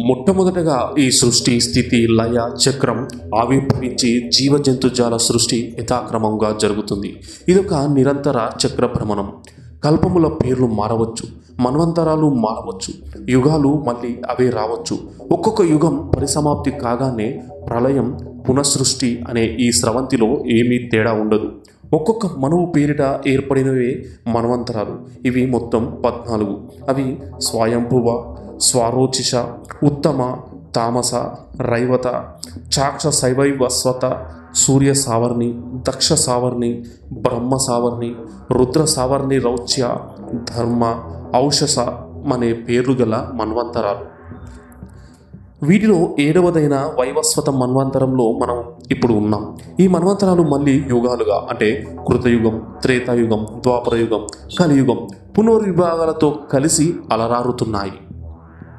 మొట్టమొదటగా ఈ సృష్టి స్థితి లయ చక్రం ఆవిర్భవించి జీవజంతుజాల సృష్టి యథాక్రమంగా జరుగుతుంది. ఇదొక నిరంతర చక్ర భ్రమణం. కల్పముల పేర్లు మారవచ్చు, మన్వంతరాలు మారవచ్చు, యుగాలు మళ్ళీ అవే రావచ్చు. ఒక్కొక్క యుగం పరిసమాప్తి కాగానే ప్రళయం, పునఃసృష్టి అనే ఈ స్రవంతిలో ఏమీ తేడా ఉండదు. ఒక్కొక్క మనువు పేరిట ఏర్పడినవే మన్వంతరాలు. ఇవి మొత్తం 14. అవి స్వయంభువ, స్వారోచిష, ఉత్తమ, తామస, రైవత, చాక్ష, శైవైవస్వత, సూర్య సావర్ణి, దక్ష సావర్ణి, బ్రహ్మ సావర్ణి, రుద్ర సావర్ణి, రౌచ్య, ధర్మ, ఔషస అనే పేర్లు గల మన్వంతరాలు. వీటిలో 7వదైన వైవస్వత మన్వంతరంలో మనం ఇప్పుడు ఉన్నాం. ఈ మన్వంతరాలు మళ్ళీ యుగాలుగా అంటే కృతయుగం, త్రేతాయుగం, ద్వాపరయుగం, కలియుగం పునర్విభాగాలతో కలిసి అలరారుతున్నాయి.